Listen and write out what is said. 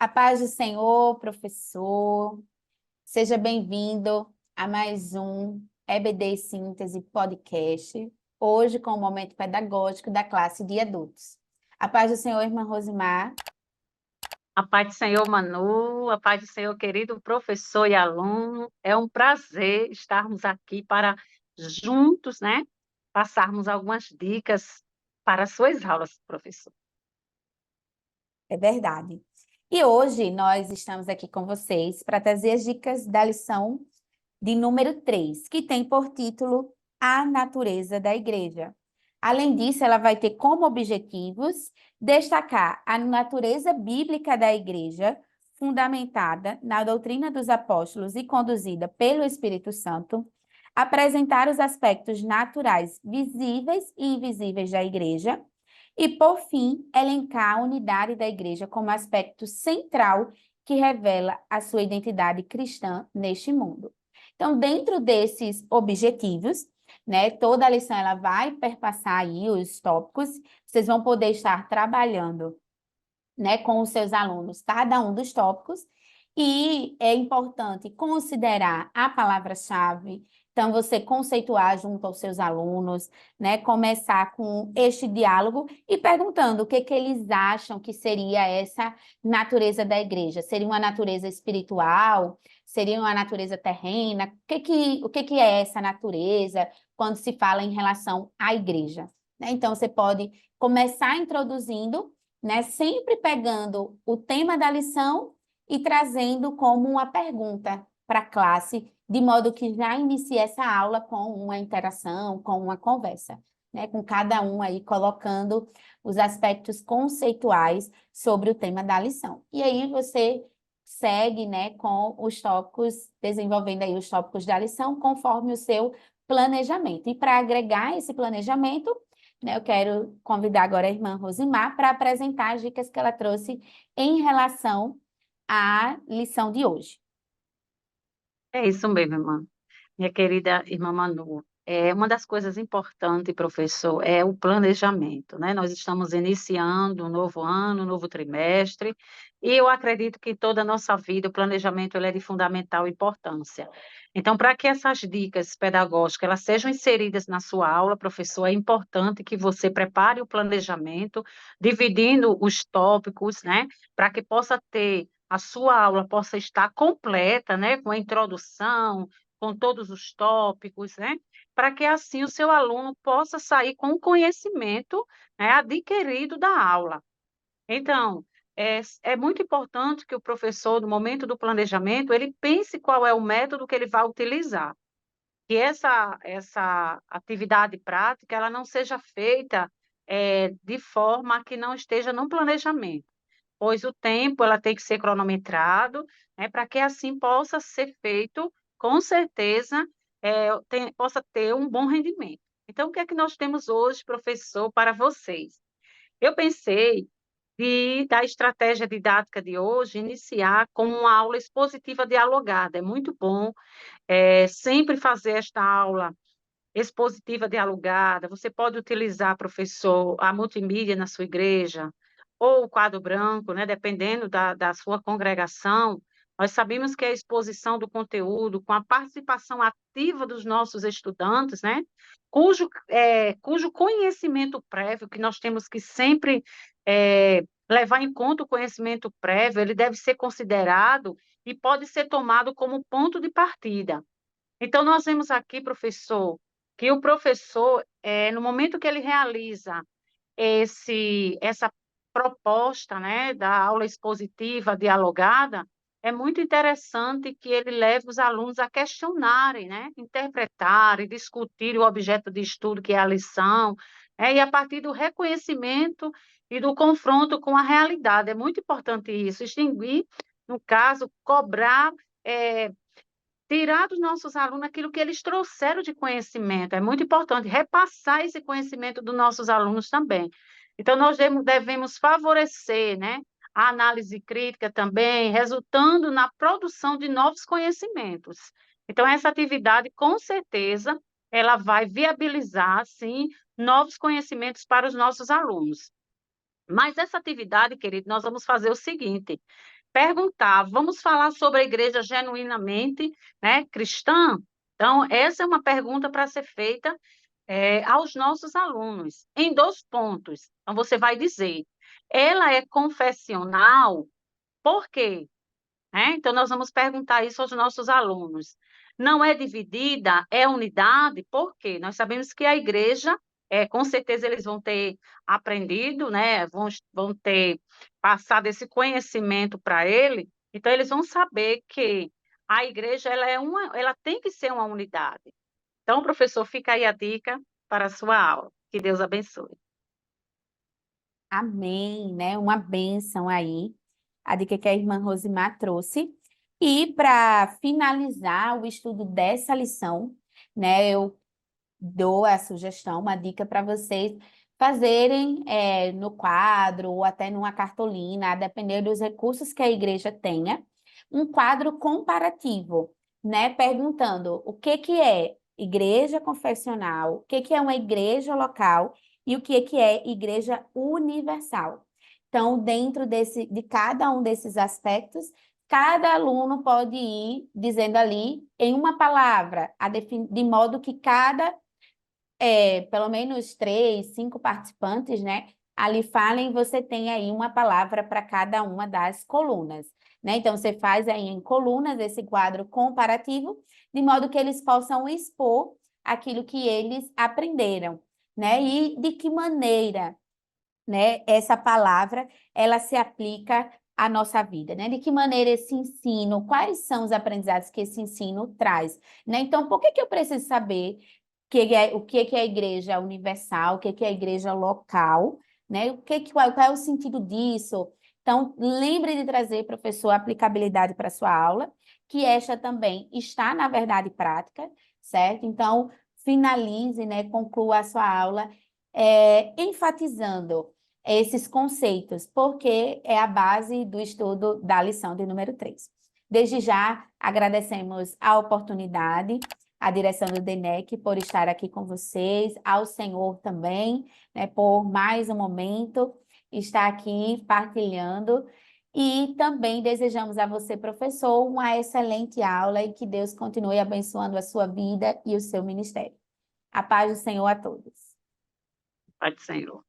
A paz do Senhor, professor. Seja bem-vindo a mais um EBD Síntese Podcast, hoje com o momento pedagógico da classe de adultos. A paz do Senhor, irmã Rosimar. A paz do Senhor, Manu, a paz do Senhor, querido professor e aluno. É um prazer estarmos aqui para juntos, né, passarmos algumas dicas para as suas aulas, professor. É verdade. E hoje nós estamos aqui com vocês para trazer as dicas da lição de número 3, que tem por título A Natureza da Igreja. Além disso, ela vai ter como objetivos destacar a natureza bíblica da igreja, fundamentada na doutrina dos apóstolos e conduzida pelo Espírito Santo, apresentar os aspectos naturais visíveis e invisíveis da igreja e, por fim, elencar a unidade da igreja como aspecto central que revela a sua identidade cristã neste mundo. Então, dentro desses objetivos, né, toda a lição ela vai perpassar aí os tópicos, vocês vão poder estar trabalhando, né, com os seus alunos cada um dos tópicos, e é importante considerar a palavra-chave, então você conceituar junto aos seus alunos, né, começar com este diálogo e perguntando o que que eles acham que seria essa natureza da igreja. Seria uma natureza espiritual? Seria uma natureza terrena? O que que é essa natureza quando se fala em relação à igreja? Né? Então, você pode começar introduzindo, né, sempre pegando o tema da lição e trazendo como uma pergunta para a classe, de modo que já inicie essa aula com uma interação, com uma conversa, né, com cada um aí colocando os aspectos conceituais sobre o tema da lição. E aí você segue, né, com os tópicos, desenvolvendo aí os tópicos da lição conforme o seu planejamento. E para agregar esse planejamento, né, eu quero convidar agora a irmã Rosimar para apresentar as dicas que ela trouxe em relação à lição de hoje. É isso mesmo, irmã. Minha querida irmã Manu, uma das coisas importantes, professor, é o planejamento, né? Nós estamos iniciando um novo ano, um novo trimestre, e eu acredito que toda a nossa vida, o planejamento ele é de fundamental importância. Então, para que essas dicas pedagógicas elas sejam inseridas na sua aula, professor, é importante que você prepare o planejamento, dividindo os tópicos, né? Para que possa ter a sua aula possa estar completa, né, com a introdução, com todos os tópicos, né? Para que assim o seu aluno possa sair com o conhecimento, né, adquirido da aula. Então, é muito importante que o professor, no momento do planejamento, ele pense qual é o método que ele vai utilizar. Que essa atividade prática ela não seja feita de forma que não esteja no planejamento, pois o tempo ela tem que ser cronometrado, né, para que assim possa ser feito, com certeza, possa ter um bom rendimento. Então, o que é que nós temos hoje, professor, para vocês? Eu pensei da estratégia didática de hoje, iniciar com uma aula expositiva dialogada. É muito bom sempre fazer esta aula expositiva dialogada. Você pode utilizar, professor, a multimídia na sua igreja, ou o quadro branco, né, dependendo da sua congregação. Nós sabemos que a exposição do conteúdo, com a participação ativa dos nossos estudantes, né, cujo conhecimento prévio, que nós temos que sempre levar em conta o conhecimento prévio, ele deve ser considerado e pode ser tomado como ponto de partida. Então, nós vemos aqui, professor, que o professor, no momento que ele realiza essa proposta, né, da aula expositiva dialogada, é muito interessante que ele leve os alunos a questionarem, né, interpretarem, discutirem o objeto de estudo, que é a lição, e a partir do reconhecimento e do confronto com a realidade. É muito importante isso, extinguir, no caso, cobrar. eh, Tirar dos nossos alunos aquilo que eles trouxeram de conhecimento. É muito importante repassar esse conhecimento dos nossos alunos também. Então, nós devemos favorecer, né, a análise crítica também, resultando na produção de novos conhecimentos. Então, essa atividade, com certeza, ela vai viabilizar, sim, novos conhecimentos para os nossos alunos. Mas essa atividade, querido, nós vamos fazer o seguinte: perguntar, vamos falar sobre a igreja genuinamente, né, cristã? Então, essa é uma pergunta para ser feita aos nossos alunos, em 2 pontos. Então, você vai dizer, ela é confessional, por quê? Então, nós vamos perguntar isso aos nossos alunos. Não é dividida, é unidade, por quê? Nós sabemos que a igreja, com certeza eles vão ter aprendido, né? Vão ter passado esse conhecimento para ele, então eles vão saber que a igreja ela tem que ser uma unidade. Então, professor, fica aí a dica para a sua aula. Que Deus abençoe. Amém, né? Uma bênção aí, a dica que a irmã Rosimar trouxe. E para finalizar o estudo dessa lição, né, eu dou a sugestão, uma dica para vocês fazerem no quadro ou até numa cartolina, a depender dos recursos que a igreja tenha, um quadro comparativo, né? Perguntando o que é igreja confessional, o que é uma igreja local e o que é igreja universal. Então, dentro de cada um desses aspectos, cada aluno pode ir dizendo ali em uma palavra, de modo que pelo menos 3, 5 participantes, né? Ali falem, você tem aí uma palavra para cada uma das colunas, né? Então, você faz aí em colunas esse quadro comparativo, de modo que eles possam expor aquilo que eles aprenderam, né? E de que maneira, né, essa palavra, ela se aplica à nossa vida, né? De que maneira esse ensino, quais são os aprendizados que esse ensino traz, né? Então, por que eu preciso saber o que é a igreja universal, o que é a igreja local, né? Qual é o sentido disso? Então, lembre de trazer, professor, a aplicabilidade para a sua aula, que esta também está na verdade prática, certo? Então, finalize, né, conclua a sua aula enfatizando esses conceitos, porque é a base do estudo da lição de número 3. Desde já, agradecemos a oportunidade, à direção do DENEC por estar aqui com vocês, ao senhor também, né, por mais um momento estar aqui partilhando. E também desejamos a você, professor, uma excelente aula e que Deus continue abençoando a sua vida e o seu ministério. A paz do Senhor a todos. Pai do Senhor.